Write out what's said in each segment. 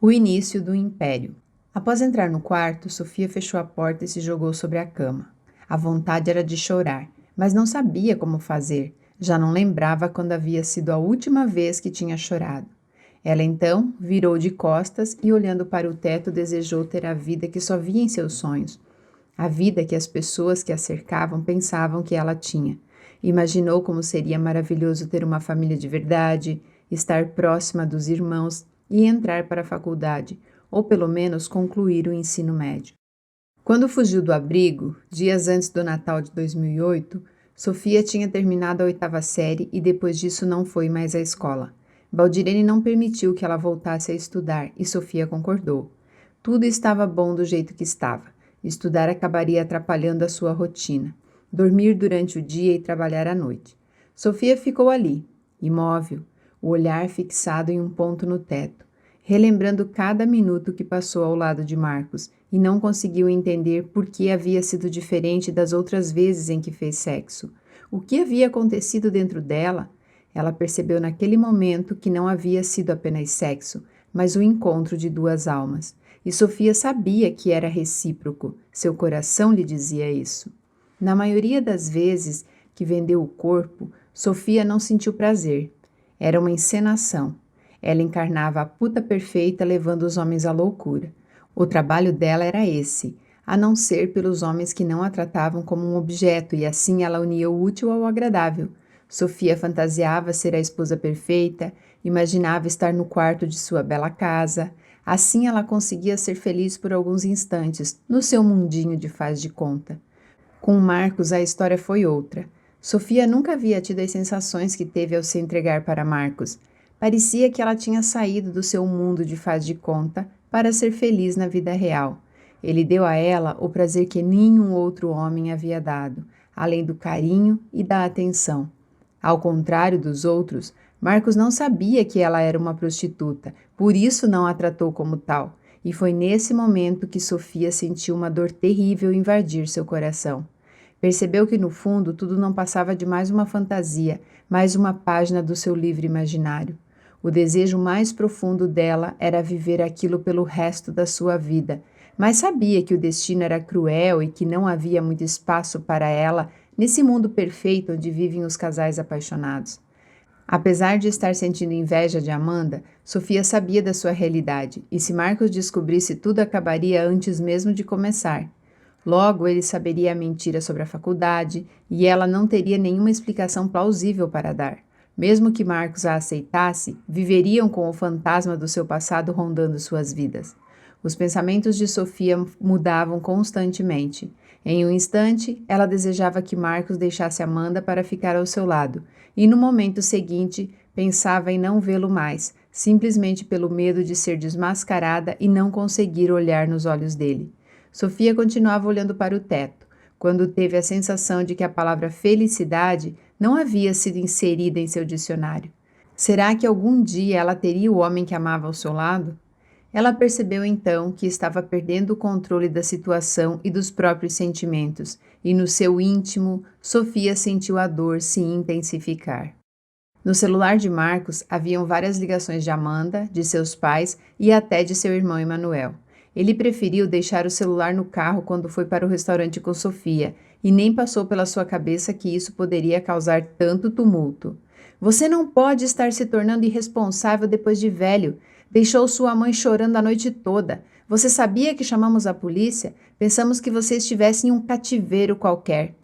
O início do império. Após entrar no quarto, Sofia fechou a porta e se jogou sobre a cama. A vontade era de chorar, mas não sabia como fazer. Já não lembrava quando havia sido a última vez que tinha chorado. Ela então virou de costas e, olhando para o teto, desejou ter a vida que só via em seus sonhos. A vida que as pessoas que a cercavam pensavam que ela tinha. Imaginou como seria maravilhoso ter uma família de verdade, estar próxima dos irmãos e entrar para a faculdade, ou pelo menos concluir o ensino médio. Quando fugiu do abrigo, dias antes do Natal de 2008, Sofia tinha terminado a 8ª série e depois disso não foi mais à escola. Baldirene não permitiu que ela voltasse a estudar e Sofia concordou. Tudo estava bom do jeito que estava. Estudar acabaria atrapalhando a sua rotina. Dormir durante o dia e trabalhar à noite. Sofia ficou ali, imóvel, o olhar fixado em um ponto no teto, relembrando cada minuto que passou ao lado de Marcos e não conseguiu entender por que havia sido diferente das outras vezes em que fez sexo. O que havia acontecido dentro dela? Ela percebeu naquele momento que não havia sido apenas sexo, mas o encontro de duas almas. E Sofia sabia que era recíproco, seu coração lhe dizia isso. Na maioria das vezes que vendeu o corpo, Sofia não sentiu prazer. Era uma encenação. Ela encarnava a puta perfeita levando os homens à loucura. O trabalho dela era esse, a não ser pelos homens que não a tratavam como um objeto e assim ela unia o útil ao agradável. Sofia fantasiava ser a esposa perfeita, imaginava estar no quarto de sua bela casa. Assim ela conseguia ser feliz por alguns instantes, no seu mundinho de faz de conta. Com Marcos a história foi outra. Sofia nunca havia tido as sensações que teve ao se entregar para Marcos. Parecia que ela tinha saído do seu mundo de faz de conta para ser feliz na vida real. Ele deu a ela o prazer que nenhum outro homem havia dado, além do carinho e da atenção. Ao contrário dos outros, Marcos não sabia que ela era uma prostituta, por isso não a tratou como tal, e foi nesse momento que Sofia sentiu uma dor terrível invadir seu coração. Percebeu que no fundo tudo não passava de mais uma fantasia, mais uma página do seu livro imaginário. O desejo mais profundo dela era viver aquilo pelo resto da sua vida, mas sabia que o destino era cruel e que não havia muito espaço para ela nesse mundo perfeito onde vivem os casais apaixonados. Apesar de estar sentindo inveja de Amanda, Sofia sabia da sua realidade, e se Marcos descobrisse, tudo acabaria antes mesmo de começar. Logo, ele saberia a mentira sobre a faculdade, e ela não teria nenhuma explicação plausível para dar. Mesmo que Marcos a aceitasse, viveriam com o fantasma do seu passado rondando suas vidas. Os pensamentos de Sofia mudavam constantemente. Em um instante, ela desejava que Marcos deixasse Amanda para ficar ao seu lado, e no momento seguinte, pensava em não vê-lo mais, simplesmente pelo medo de ser desmascarada e não conseguir olhar nos olhos dele. Sofia continuava olhando para o teto, quando teve a sensação de que a palavra felicidade não havia sido inserida em seu dicionário. Será que algum dia ela teria o homem que amava ao seu lado? Ela percebeu então que estava perdendo o controle da situação e dos próprios sentimentos, e no seu íntimo, Sofia sentiu a dor se intensificar. No celular de Marcos haviam várias ligações de Amanda, de seus pais e até de seu irmão Emanuel. Ele preferiu deixar o celular no carro quando foi para o restaurante com Sofia, e nem passou pela sua cabeça que isso poderia causar tanto tumulto. Você não pode estar se tornando irresponsável depois de velho. Deixou sua mãe chorando a noite toda. Você sabia que chamamos a polícia? Pensamos que você estivesse em um cativeiro qualquer.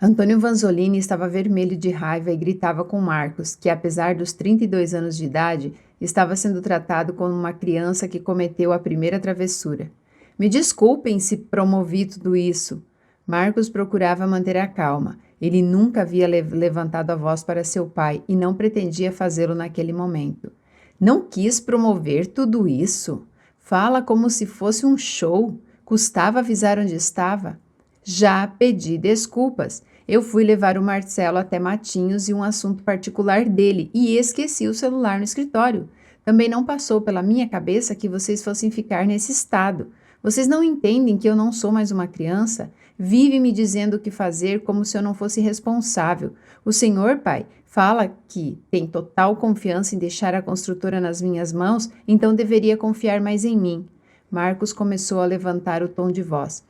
Antônio Vanzolini estava vermelho de raiva e gritava com Marcos, que apesar dos 32 anos de idade, estava sendo tratado como uma criança que cometeu a primeira travessura. Me desculpem se promovi tudo isso. Marcos procurava manter a calma. Ele nunca havia levantado a voz para seu pai e não pretendia fazê-lo naquele momento. Não quis promover tudo isso? Fala como se fosse um show. Custava avisar onde estava? Já pedi desculpas. Eu fui levar o Marcelo até Matinhos e um assunto particular dele e esqueci o celular no escritório. Também não passou pela minha cabeça que vocês fossem ficar nesse estado. Vocês não entendem que eu não sou mais uma criança? Vive me dizendo o que fazer como se eu não fosse responsável. O senhor, pai, Fala que tem total confiança em deixar a construtora nas minhas mãos, então deveria confiar mais em mim. Marcos começou a levantar o tom de voz.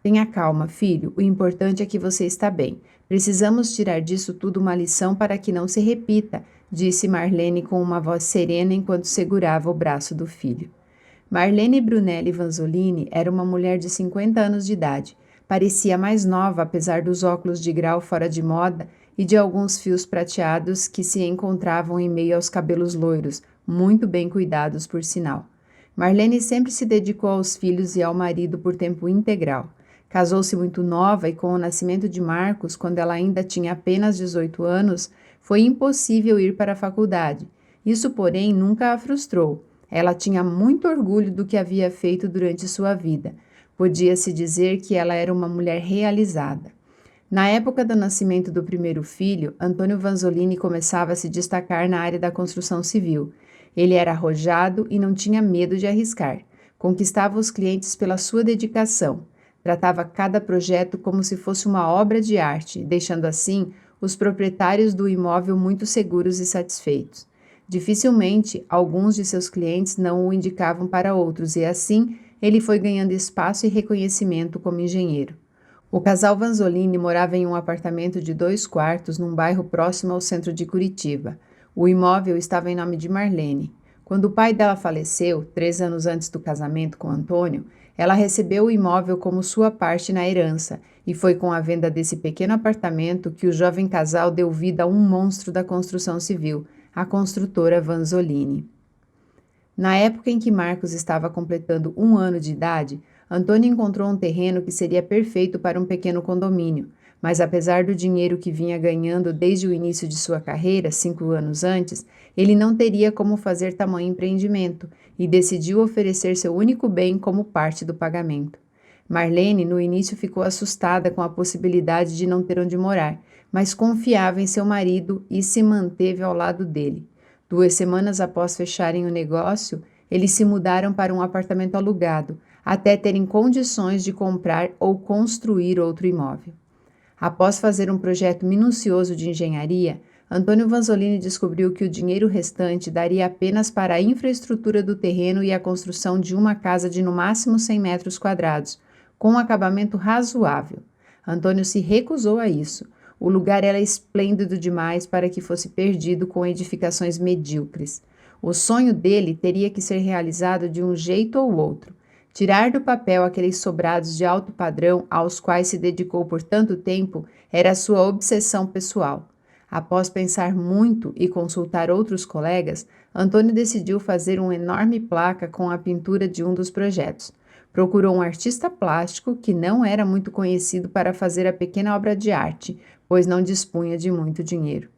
Tenha calma, filho. O importante é que você está bem. Precisamos tirar disso tudo uma lição para que não se repita, disse Marlene com uma voz serena enquanto segurava o braço do filho. Marlene Brunelli Vanzolini era uma mulher de 50 anos de idade. Parecia mais nova, apesar dos óculos de grau fora de moda e de alguns fios prateados que se encontravam em meio aos cabelos loiros, muito bem cuidados, por sinal. Marlene sempre se dedicou aos filhos e ao marido por tempo integral. Casou-se muito nova e, com o nascimento de Marcos, quando ela ainda tinha apenas 18 anos, foi impossível ir para a faculdade. Isso, porém, nunca a frustrou. Ela tinha muito orgulho do que havia feito durante sua vida. Podia-se dizer que ela era uma mulher realizada. Na época do nascimento do primeiro filho, Antônio Vanzolini começava a se destacar na área da construção civil. Ele era arrojado e não tinha medo de arriscar. Conquistava os clientes pela sua dedicação. Tratava cada projeto como se fosse uma obra de arte, deixando assim os proprietários do imóvel muito seguros e satisfeitos. Dificilmente, alguns de seus clientes não o indicavam para outros e assim ele foi ganhando espaço e reconhecimento como engenheiro. O casal Vanzolini morava em um apartamento de 2 quartos num bairro próximo ao centro de Curitiba. O imóvel estava em nome de Marlene. Quando o pai dela faleceu, 3 anos antes do casamento com Antônio, ela recebeu o imóvel como sua parte na herança, e foi com a venda desse pequeno apartamento que o jovem casal deu vida a um monstro da construção civil, a construtora Vanzolini. Na época em que Marcos estava completando 1 ano de idade, Antônio encontrou um terreno que seria perfeito para um pequeno condomínio, mas apesar do dinheiro que vinha ganhando desde o início de sua carreira, 5 anos antes, ele não teria como fazer tamanho empreendimento e decidiu oferecer seu único bem como parte do pagamento. Marlene, no início, ficou assustada com a possibilidade de não ter onde morar, mas confiava em seu marido e se manteve ao lado dele. 2 semanas após fecharem o negócio, eles se mudaram para um apartamento alugado, até terem condições de comprar ou construir outro imóvel. Após fazer um projeto minucioso de engenharia, Antônio Vanzolini descobriu que o dinheiro restante daria apenas para a infraestrutura do terreno e a construção de uma casa de no máximo 100 metros quadrados, com um acabamento razoável. Antônio se recusou a isso. O lugar era esplêndido demais para que fosse perdido com edificações medíocres. O sonho dele teria que ser realizado de um jeito ou outro. Tirar do papel aqueles sobrados de alto padrão aos quais se dedicou por tanto tempo era sua obsessão pessoal. Após pensar muito e consultar outros colegas, Antônio decidiu fazer uma enorme placa com a pintura de um dos projetos. Procurou um artista plástico que não era muito conhecido para fazer a pequena obra de arte, pois não dispunha de muito dinheiro.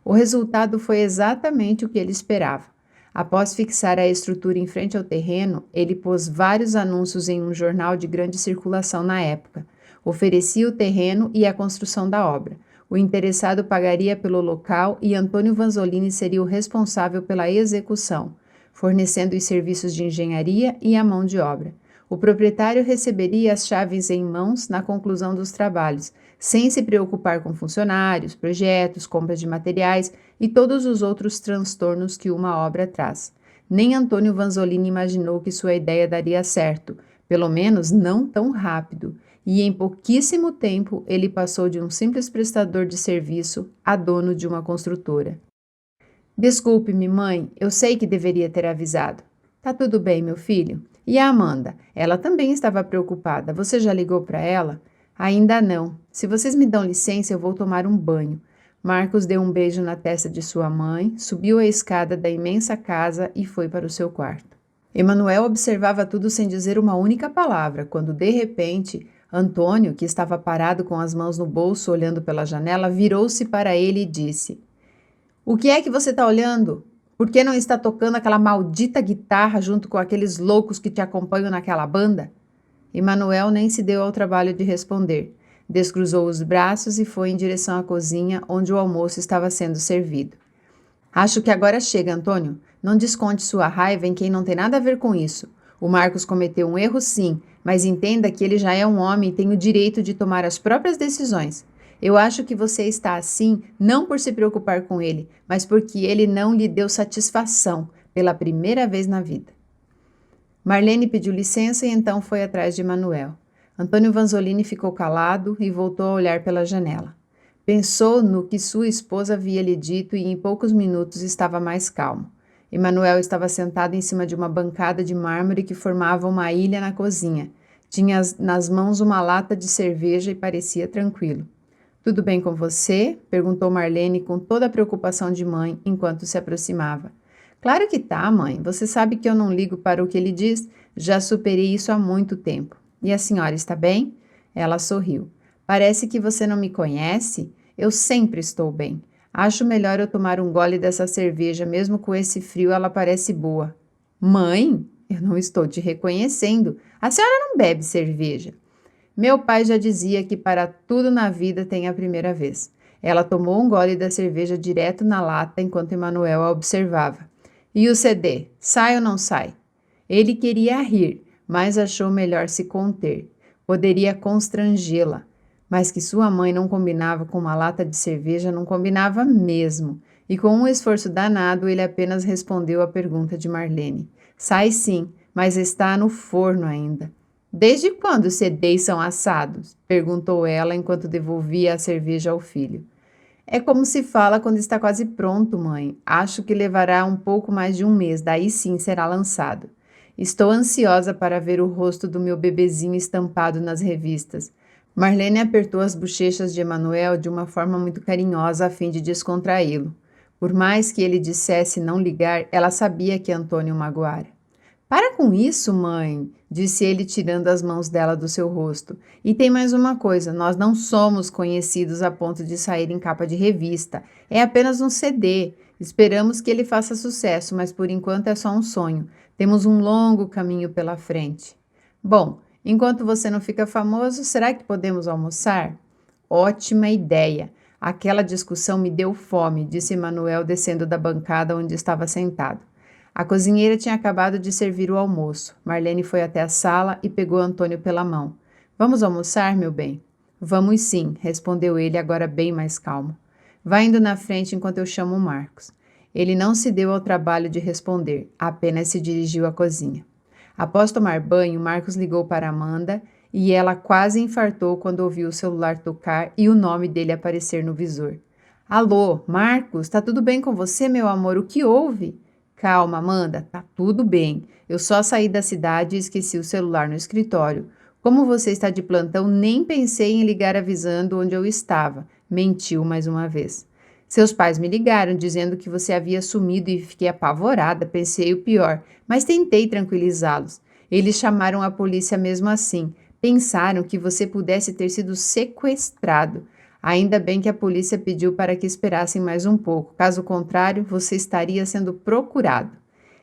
O resultado foi exatamente o que ele esperava. Após fixar a estrutura em frente ao terreno, ele pôs vários anúncios em um jornal de grande circulação na época. Oferecia o terreno e a construção da obra. O interessado pagaria pelo local e Antônio Vanzolini seria o responsável pela execução, fornecendo os serviços de engenharia e a mão de obra. O proprietário receberia as chaves em mãos na conclusão dos trabalhos, sem se preocupar com funcionários, projetos, compras de materiais e todos os outros transtornos que uma obra traz. Nem Antônio Vanzolini imaginou que sua ideia daria certo, pelo menos não tão rápido, e em pouquíssimo tempo ele passou de um simples prestador de serviço a dono de uma construtora. Desculpe-me, mãe, eu sei que deveria ter avisado. Tá tudo bem, meu filho. E a Amanda? Ela também estava preocupada. Você já ligou para ela? Ainda não. Se vocês me dão licença, eu vou tomar um banho. Marcos deu um beijo na testa de sua mãe, subiu a escada da imensa casa e foi para o seu quarto. Emanuel observava tudo sem dizer uma única palavra, quando, de repente, Antônio, que estava parado com as mãos no bolso olhando pela janela, virou-se para ele e disse: O que é que você está olhando? Por que não está tocando aquela maldita guitarra junto com aqueles loucos que te acompanham naquela banda? Emanuel nem se deu ao trabalho de responder. Descruzou os braços e foi em direção à cozinha, onde o almoço estava sendo servido. Acho que agora chega, Antônio. Não desconte sua raiva em quem não tem nada a ver com isso. O Marcos cometeu um erro, sim, mas entenda que ele já é um homem e tem o direito de tomar as próprias decisões. Eu acho que você está assim não por se preocupar com ele, mas porque ele não lhe deu satisfação pela primeira vez na vida. Marlene pediu licença e então foi atrás de Manuel. Antônio Vanzolini ficou calado e voltou a olhar pela janela. Pensou no que sua esposa havia lhe dito e em poucos minutos estava mais calmo. Emanuel estava sentado em cima de uma bancada de mármore que formava uma ilha na cozinha. Tinha nas mãos uma lata de cerveja e parecia tranquilo. Tudo bem com você? Perguntou Marlene com toda a preocupação de mãe enquanto se aproximava. Claro que tá, mãe. Você sabe que eu não ligo para o que ele diz. Já superei isso há muito tempo. E a senhora está bem? Ela sorriu. Parece que você não me conhece? Eu sempre estou bem. Acho melhor eu tomar um gole dessa cerveja, mesmo com esse frio, ela parece boa. Mãe? Eu não estou te reconhecendo. A senhora não bebe cerveja. Meu pai já dizia que para tudo na vida tem a primeira vez. Ela tomou um gole da cerveja direto na lata enquanto Emanuel a observava. E o CD? Sai ou não sai? Ele queria rir, mas achou melhor se conter. Poderia constrangê-la. Mas que sua mãe não combinava com uma lata de cerveja não combinava mesmo. E com um esforço danado, ele apenas respondeu à pergunta de Marlene. Sai sim, mas está no forno ainda. Desde quando os CDs são assados? Perguntou ela enquanto devolvia a cerveja ao filho. É como se fala quando está quase pronto, mãe. Acho que levará um pouco mais de um mês, daí sim será lançado. Estou ansiosa para ver o rosto do meu bebezinho estampado nas revistas. Marlene apertou as bochechas de Emanuel de uma forma muito carinhosa a fim de descontraí-lo. Por mais que ele dissesse não ligar, ela sabia que Antônio o magoara. Para com isso, mãe, disse ele tirando as mãos dela do seu rosto. E tem mais uma coisa, nós não somos conhecidos a ponto de sair em capa de revista. É apenas um CD. Esperamos que ele faça sucesso, mas por enquanto é só um sonho. Temos um longo caminho pela frente. Bom, enquanto você não fica famoso, será que podemos almoçar? Ótima ideia. Aquela discussão me deu fome, disse Manuel descendo da bancada onde estava sentado. A cozinheira tinha acabado de servir o almoço. Marlene foi até a sala e pegou Antônio pela mão. Vamos almoçar, meu bem? Vamos sim, respondeu ele, agora bem mais calmo. Vá indo na frente enquanto eu chamo o Marcos. Ele não se deu ao trabalho de responder, apenas se dirigiu à cozinha. Após tomar banho, Marcos ligou para Amanda e ela quase infartou quando ouviu o celular tocar e o nome dele aparecer no visor. Alô, Marcos, tá tudo bem com você, meu amor? O que houve? Calma, Amanda, tá tudo bem. Eu só saí da cidade e esqueci o celular no escritório. Como você está de plantão, nem pensei em ligar avisando onde eu estava. Mentiu mais uma vez. Seus pais me ligaram dizendo que você havia sumido e fiquei apavorada, pensei o pior, mas tentei tranquilizá-los. Eles chamaram a polícia mesmo assim. Pensaram que você pudesse ter sido sequestrado. Ainda bem que a polícia pediu para que esperassem mais um pouco. Caso contrário, você estaria sendo procurado.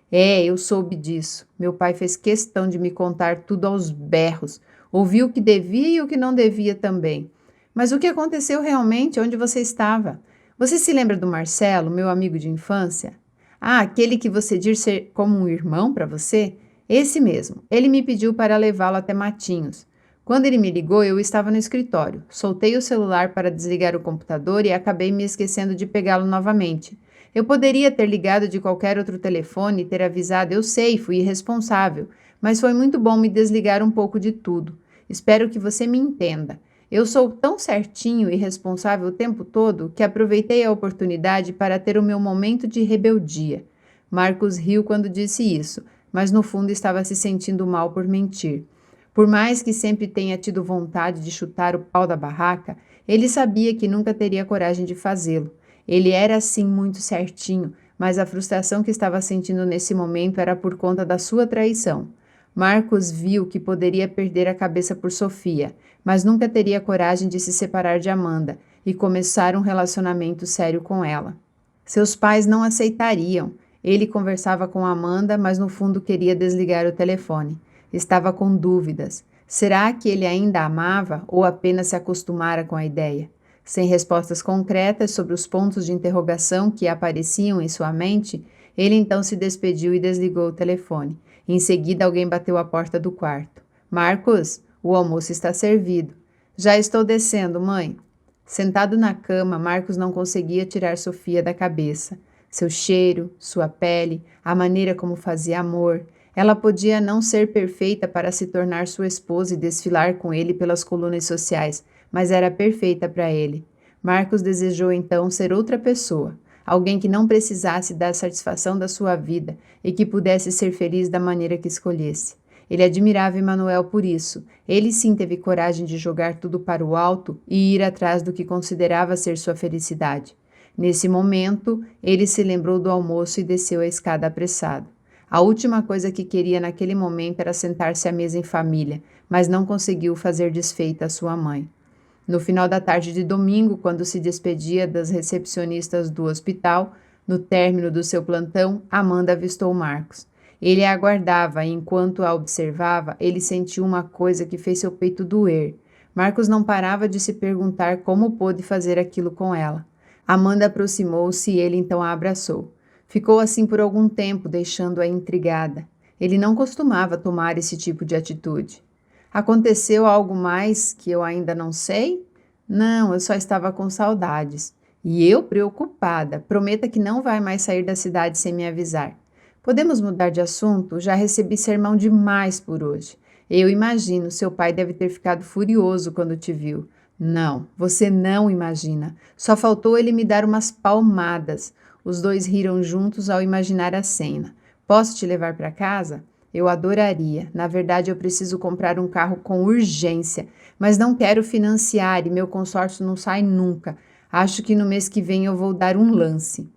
É, eu soube disso. Meu pai fez questão de me contar tudo aos berros. Ouvi o que devia e o que não devia também. Mas o que aconteceu realmente? Onde você estava? Você se lembra do Marcelo, meu amigo de infância? Ah, aquele que você diz ser como um irmão para você? Esse mesmo. Ele me pediu para levá-lo até Matinhos. Quando ele me ligou, eu estava no escritório. Soltei o celular para desligar o computador e acabei me esquecendo de pegá-lo novamente. Eu poderia ter ligado de qualquer outro telefone e ter avisado, eu sei, fui irresponsável, mas foi muito bom me desligar um pouco de tudo. Espero que você me entenda. Eu sou tão certinho e responsável o tempo todo que aproveitei a oportunidade para ter o meu momento de rebeldia. Marcos riu quando disse isso, mas no fundo estava se sentindo mal por mentir. Por mais que sempre tenha tido vontade de chutar o pau da barraca, ele sabia que nunca teria coragem de fazê-lo. Ele era assim muito certinho, mas a frustração que estava sentindo nesse momento era por conta da sua traição. Marcos viu que poderia perder a cabeça por Sofia, mas nunca teria coragem de se separar de Amanda e começar um relacionamento sério com ela. Seus pais não aceitariam. Ele conversava com Amanda, mas no fundo queria desligar o telefone. Estava com dúvidas. Será que ele ainda a amava ou apenas se acostumara com a ideia? Sem respostas concretas sobre os pontos de interrogação que apareciam em sua mente, ele então se despediu e desligou o telefone. Em seguida, alguém bateu à porta do quarto. Marcos, o almoço está servido. Já estou descendo, mãe. Sentado na cama, Marcos não conseguia tirar Sofia da cabeça. Seu cheiro, sua pele, a maneira como fazia amor. Ela podia não ser perfeita para se tornar sua esposa e desfilar com ele pelas colunas sociais, mas era perfeita para ele. Marcos desejou então ser outra pessoa, alguém que não precisasse da satisfação da sua vida e que pudesse ser feliz da maneira que escolhesse. Ele admirava Emanuel por isso. Ele sim teve coragem de jogar tudo para o alto e ir atrás do que considerava ser sua felicidade. Nesse momento, ele se lembrou do almoço e desceu a escada apressado. A última coisa que queria naquele momento era sentar-se à mesa em família, mas não conseguiu fazer desfeita a sua mãe. No final da tarde de domingo, quando se despedia das recepcionistas do hospital, no término do seu plantão, Amanda avistou Marcos. Ele a aguardava e, enquanto a observava, ele sentiu uma coisa que fez seu peito doer. Marcos não parava de se perguntar como pôde fazer aquilo com ela. Amanda aproximou-se e ele então a abraçou. Ficou assim por algum tempo, deixando-a intrigada. Ele não costumava tomar esse tipo de atitude. Aconteceu algo mais que eu ainda não sei? Não, eu só estava com saudades. E eu preocupada. Prometa que não vai mais sair da cidade sem me avisar. Podemos mudar de assunto? Já recebi sermão demais por hoje. Eu imagino, seu pai deve ter ficado furioso quando te viu. Não, você não imagina. Só faltou ele me dar umas palmadas. Os dois riram juntos ao imaginar a cena. Posso te levar para casa? Eu adoraria. Na verdade, eu preciso comprar um carro com urgência, mas não quero financiar e meu consórcio não sai nunca. Acho que no mês que vem eu vou dar um lance.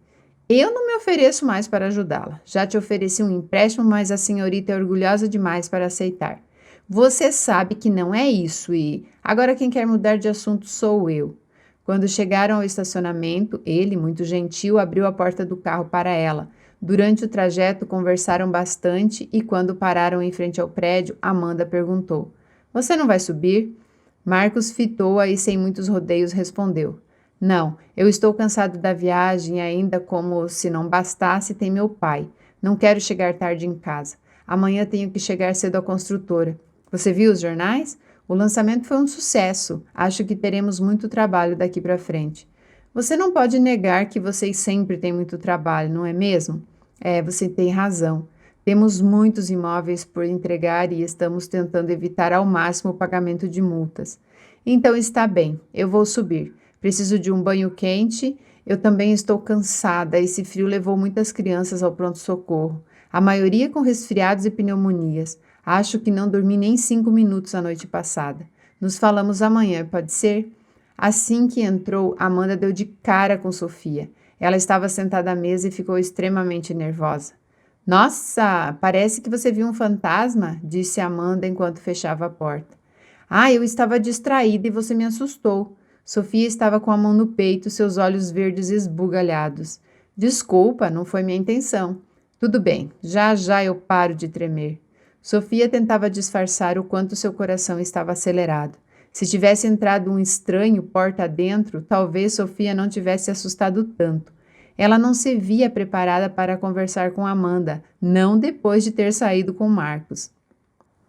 Eu não me ofereço mais para ajudá-la. Já te ofereci um empréstimo, mas a senhorita é orgulhosa demais para aceitar. Você sabe que não é isso e agora quem quer mudar de assunto sou eu. Quando chegaram ao estacionamento, ele, muito gentil, abriu a porta do carro para ela. Durante o trajeto, conversaram bastante e quando pararam em frente ao prédio, Amanda perguntou: Você não vai subir? Marcos fitou-a e, sem muitos rodeios, respondeu: Não, eu estou cansado da viagem e ainda, como se não bastasse, tem meu pai. Não quero chegar tarde em casa. Amanhã tenho que chegar cedo à construtora. Você viu os jornais? O lançamento foi um sucesso. Acho que teremos muito trabalho daqui para frente. Você não pode negar que vocês sempre têm muito trabalho, não é mesmo? Você tem razão. Temos muitos imóveis por entregar e estamos tentando evitar ao máximo o pagamento de multas. Então está bem, eu vou subir. Preciso de um banho quente. Eu também estou cansada. Esse frio levou muitas crianças ao pronto-socorro. A maioria com resfriados e pneumonias. Acho que não dormi nem 5 minutos a noite passada. Nos falamos amanhã, pode ser? Assim que entrou, Amanda deu de cara com Sofia. Ela estava sentada à mesa e ficou extremamente nervosa. Nossa, parece que você viu um fantasma, disse Amanda enquanto fechava a porta. Eu estava distraída e você me assustou. Sofia estava com a mão no peito, seus olhos verdes esbugalhados. Desculpa, não foi minha intenção. Tudo bem, já já eu paro de tremer. Sofia tentava disfarçar o quanto seu coração estava acelerado. Se tivesse entrado um estranho porta adentro, talvez Sofia não tivesse assustado tanto. Ela não se via preparada para conversar com Amanda, não depois de ter saído com Marcos.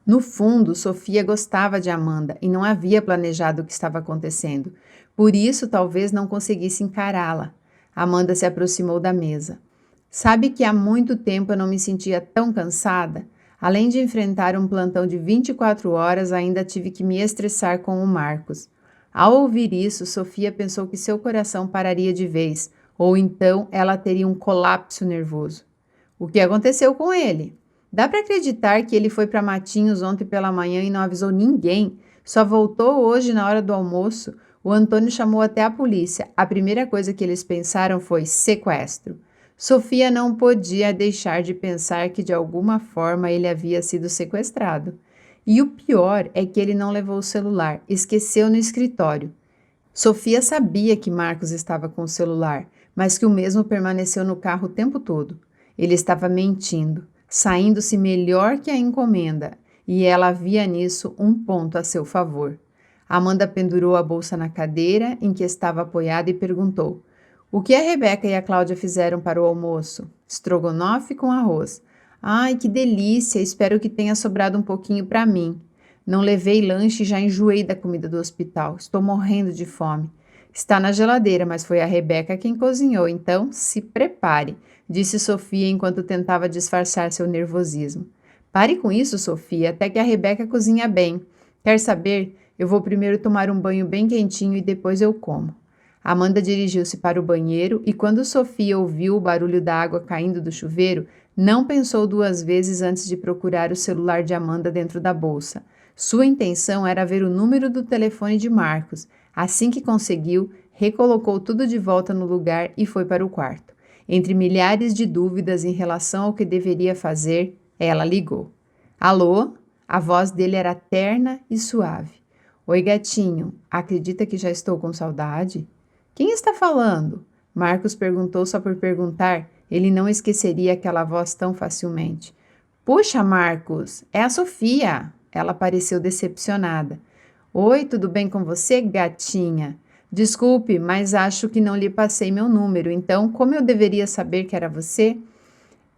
No fundo, Sofia gostava de Amanda e não havia planejado o que estava acontecendo. Por isso, talvez não conseguisse encará-la. Amanda se aproximou da mesa. Sabe que há muito tempo eu não me sentia tão cansada? Além de enfrentar um plantão de 24 horas, ainda tive que me estressar com o Marcos. Ao ouvir isso, Sofia pensou que seu coração pararia de vez, ou então ela teria um colapso nervoso. O que aconteceu com ele? Dá para acreditar que ele foi para Matinhos ontem pela manhã e não avisou ninguém? Só voltou hoje na hora do almoço. O Antônio chamou até a polícia. A primeira coisa que eles pensaram foi sequestro. Sofia não podia deixar de pensar que de alguma forma ele havia sido sequestrado. E o pior é que ele não levou o celular, esqueceu no escritório. Sofia sabia que Marcos estava com o celular, mas que o mesmo permaneceu no carro o tempo todo. Ele estava mentindo, saindo-se melhor que a encomenda, e ela via nisso um ponto a seu favor. Amanda pendurou a bolsa na cadeira em que estava apoiada e perguntou: O que a Rebeca e a Cláudia fizeram para o almoço? Estrogonofe com arroz. Ai, que delícia! Espero que tenha sobrado um pouquinho para mim. Não levei lanche e já enjoei da comida do hospital. Estou morrendo de fome. Está na geladeira, mas foi a Rebeca quem cozinhou, então se prepare, disse Sofia enquanto tentava disfarçar seu nervosismo. Pare com isso, Sofia, até que a Rebeca cozinha bem. Quer saber? Eu vou primeiro tomar um banho bem quentinho e depois eu como. Amanda dirigiu-se para o banheiro e quando Sofia ouviu o barulho da água caindo do chuveiro, não pensou duas vezes antes de procurar o celular de Amanda dentro da bolsa. Sua intenção era ver o número do telefone de Marcos. Assim que conseguiu, recolocou tudo de volta no lugar e foi para o quarto. Entre milhares de dúvidas em relação ao que deveria fazer, ela ligou. Alô? A voz dele era terna e suave. Oi, gatinho. Acredita que já estou com saudade? Quem está falando? Marcos perguntou só por perguntar. Ele não esqueceria aquela voz tão facilmente. Puxa, Marcos, é a Sofia. Ela pareceu decepcionada. Oi, tudo bem com você, gatinha? Desculpe, mas acho que não lhe passei meu número, então como eu deveria saber que era você?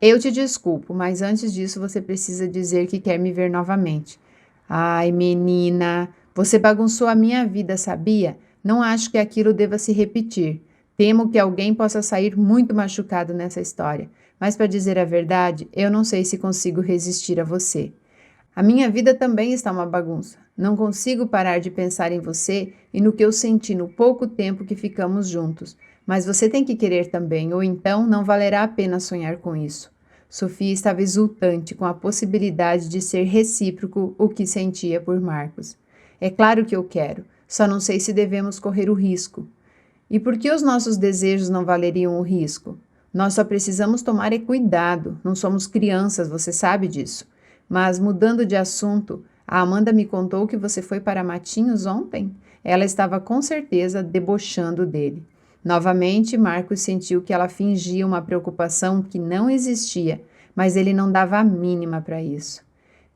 Eu te desculpo, mas antes disso você precisa dizer que quer me ver novamente. Ai, menina, você bagunçou a minha vida, sabia? Não acho que aquilo deva se repetir. Temo que alguém possa sair muito machucado nessa história, mas para dizer a verdade, eu não sei se consigo resistir a você. A minha vida também está uma bagunça. Não consigo parar de pensar em você e no que eu senti no pouco tempo que ficamos juntos. Mas você tem que querer também, ou então não valerá a pena sonhar com isso. Sofia estava exultante com a possibilidade de ser recíproco o que sentia por Marcos. É claro que eu quero, só não sei se devemos correr o risco. E por que os nossos desejos não valeriam o risco? Nós só precisamos tomar cuidado, não somos crianças, você sabe disso. Mas, mudando de assunto, a Amanda me contou que você foi para Matinhos ontem? Ela estava com certeza debochando dele. Novamente, Marcos sentiu que ela fingia uma preocupação que não existia, mas ele não dava a mínima para isso.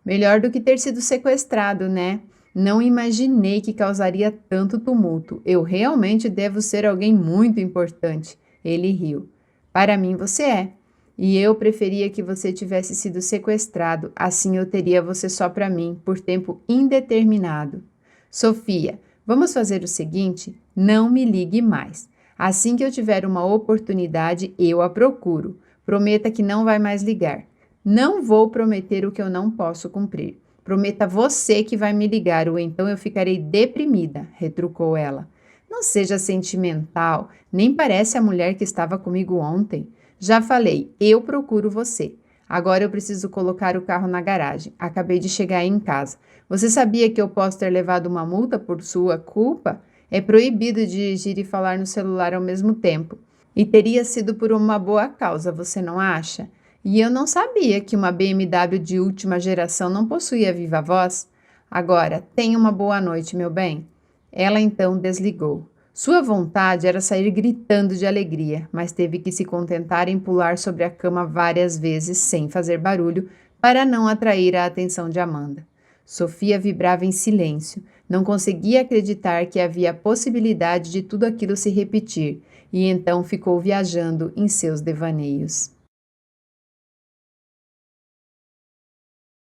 Melhor do que ter sido sequestrado, né? Não imaginei que causaria tanto tumulto. Eu realmente devo ser alguém muito importante. Ele riu. Para mim, você é. E eu preferia que você tivesse sido sequestrado, assim eu teria você só para mim, por tempo indeterminado. Sofia, vamos fazer o seguinte? Não me ligue mais. Assim que eu tiver uma oportunidade, eu a procuro. Prometa que não vai mais ligar. Não vou prometer o que eu não posso cumprir. Prometa você que vai me ligar, ou então eu ficarei deprimida, retrucou ela. Não seja sentimental, nem parece a mulher que estava comigo ontem. Já falei, eu procuro você. Agora eu preciso colocar o carro na garagem. Acabei de chegar aí em casa. Você sabia que eu posso ter levado uma multa por sua culpa? É proibido dirigir e falar no celular ao mesmo tempo. E teria sido por uma boa causa, você não acha? E eu não sabia que uma BMW de última geração não possuía viva voz. Agora, tenha uma boa noite, meu bem. Ela então desligou. Sua vontade era sair gritando de alegria, mas teve que se contentar em pular sobre a cama várias vezes sem fazer barulho para não atrair a atenção de Amanda. Sofia vibrava em silêncio, não conseguia acreditar que havia a possibilidade de tudo aquilo se repetir, e então ficou viajando em seus devaneios.